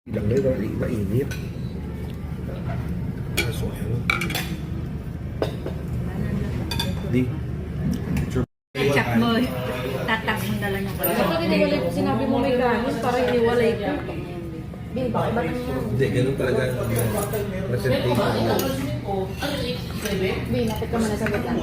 Đằng đấy rồi định vậy biết sỏi đi Check mo. Tatak mo na lang yung pala. Bakit iniwalay ko sinabi mo may ganis para iniwalay ko? Bin, bakit ba naman? hindi ganun talaga presentation Bin, napit ka muna sa lang.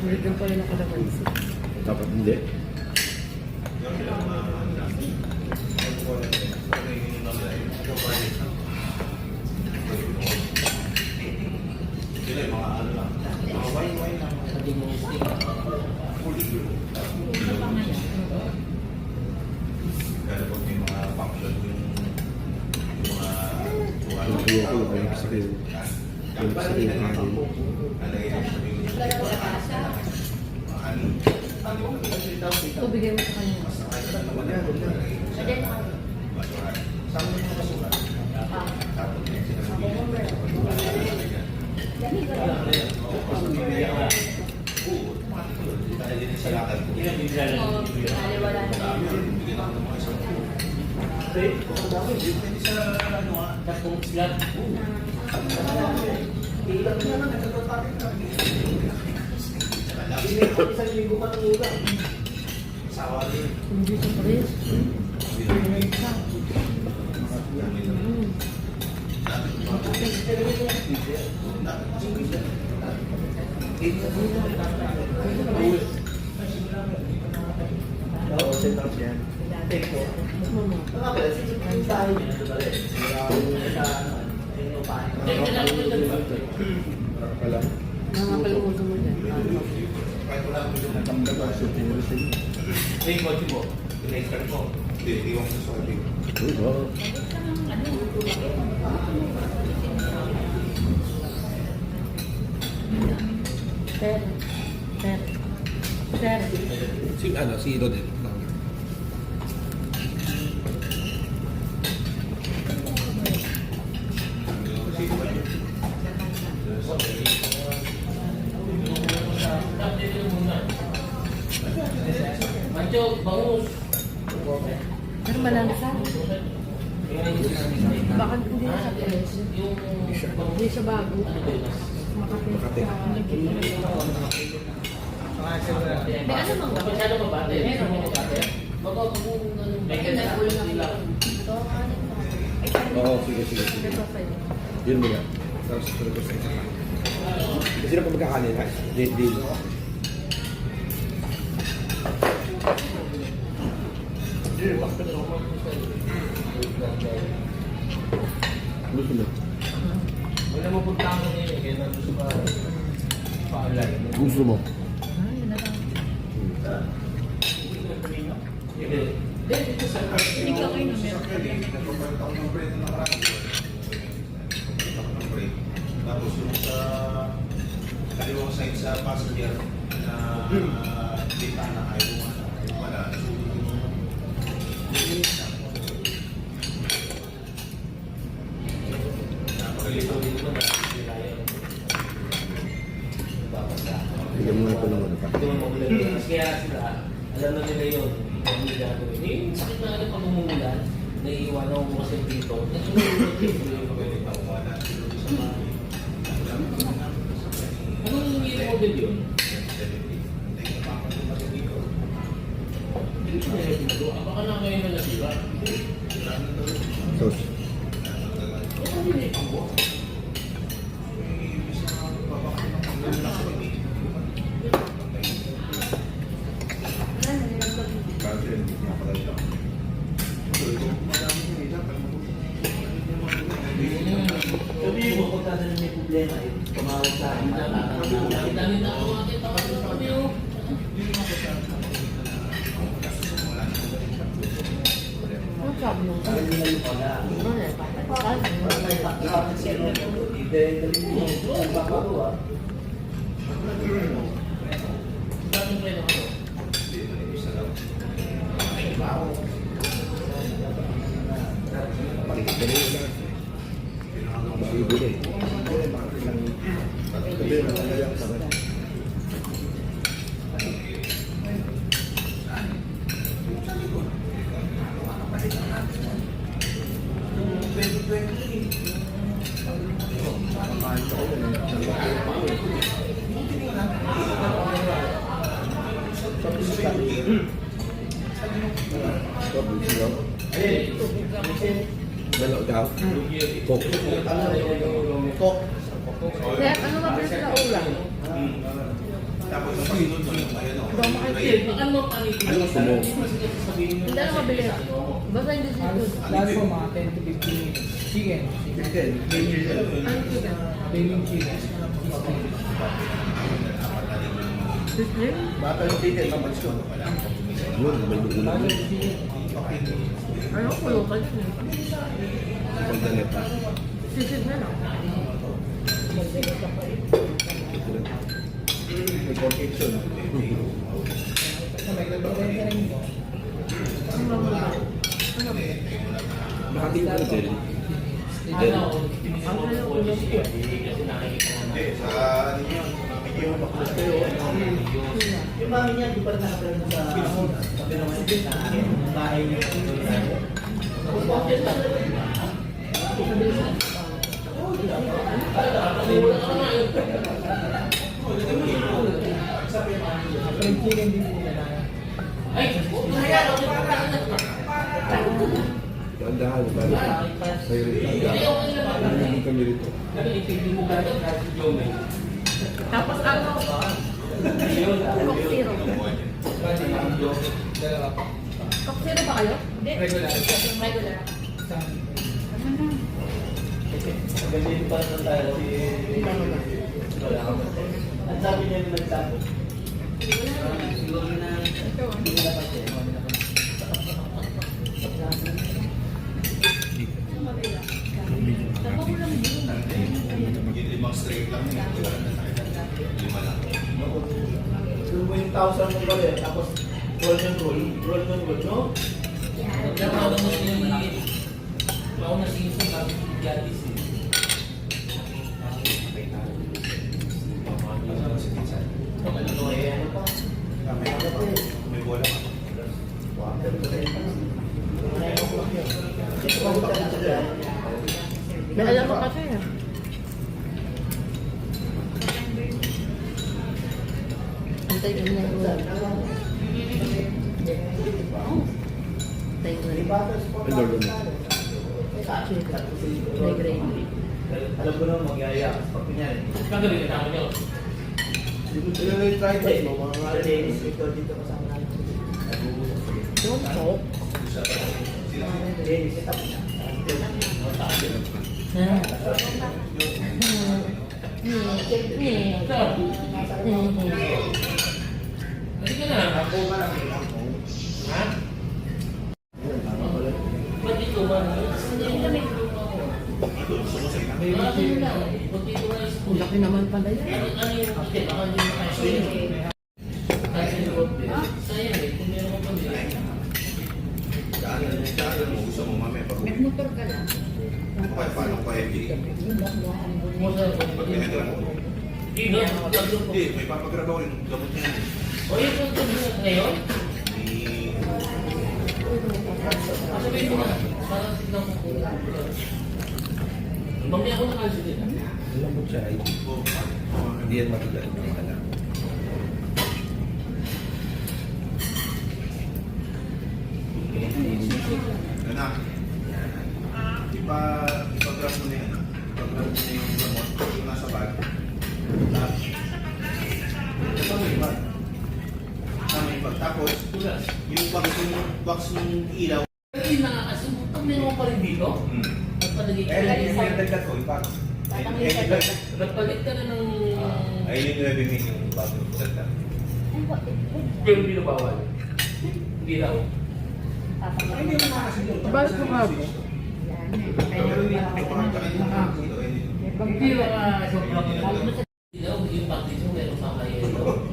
Hindi pa rin ako napansin. dapat hindi Ito, bigay mo sa kanya. Hindi sa pares. Nakakalimutan mo yan. Sir. si Rodel Pero malansa. Baka hindi na sa pares. Hindi siya bago. Makapit Makati. May ano mang ba? Meron mo ba? oo sige Ito sa'yo. yun mo yan tapos tulog ko sa isa kasi na pa magkakanin ha deal gusto mo Wala mo punta ko niya kaya nandun sa paalay. gusto mo Yun na lang. Hindi ka kayo na meron. Tapos yung sa kaliwang side sa passenger na dita na ayaw wala. iiwanan mo kasi dito. Anong year model yun? Baka na ngayon na nasira. Sos. Sabi mo, kung tayo may problema, tumawag sa akin. Dami na ako makita ka sa kami. Ano sabi mo? Bibili. Dalaw daw. Coke. Coke. Kaya ano ba pala sila ulam? Tapos ang pasunod mo yung ayun o. Hindi ako makikita. Ano ang Ano gusto mo? Hindi ako mabili. Basta hindi seafood. Last for mga 10 to 15 minutes. Chicken. Ano chicken? Baking chicken. Sislim? Baka yung ticket, mamalis ko. Yun, may dugulan. Ano ko local yun eh. Pagdalit ha. Sislim na lang. May connection. Bakit yung ano din? Ano? Ang kaya ko lang po. Hindi, sa ano yun, medyo makulit kayo. Yung mami niya, di pa rin nakapagod sa sabi ng bahay niya. Fried chicken din po na. Dahan-dahan, balik. Sa'yo rin. Hindi kami rito. Tapos ano? Coke zero. Dalawa po. Coke zero ba kayo? Hindi. Regular. Regular. Isang Galing pa na tayo si... Wala ka. Ang sabi niya yung nagsabi. Siguro na... Hindi na kasi. Yung limang straight lang yun. Lima lang. Yung 1,000 mo ba rin, tapos roll ng roll, no? Nagkakaroon na siya yung ako na season, sabi si Gatis eh. May bola ka. May alam mo kasi eh. Antay ko na yung ulam. Antay ko na yung Ang lolo mo. chicken. May gravy. Alam ko naman magyaya. Pag kunyari. Magaling na ako nyo. Yung try test mo, mga Dennis, ikaw dito kasama natin. Yung coke. Dennis, ito na. Sige na. Ako ba lang? Ha? Ba't dito ba? Ang laki naman pala yan. Ano yung update? Baka hindi mo kayo. Kasi yung update. Sayang eh. Kung meron ko pa nila. Daanan mo, gusto mo mamaya pag uwi. Nagmotor ka lang. Paano ko hindi? Pag pinagawa mo. Hindi, may papagrabaw rin. Gamot niya. O yung kung ngayon? Ni... Sabihin mo na. Parang tignan ko kung mamaya ako nakasin din. Lambot siya ay hindi yan matigas ng mga Anak, ipa-grab mo na yan. Ipa-grab mo na yung gamot. Yung nasa bag. Kasama yung bag. Kasama yung bag. Tapos, yung box ng ilaw. Pero yun na nga kasi, pag meron pa rin dito, nagpalit ka na yung dagdag ko, ipa. nagpalit ka na ng... Ayun yung revenue yung bagong dagdag. Pero hindi na bawal. Hindi raw. Hindi mo nakakasin yun. Bakit mo nga po? Pero hindi na Hindi na sobrang... Yung package mo meron pa kayo.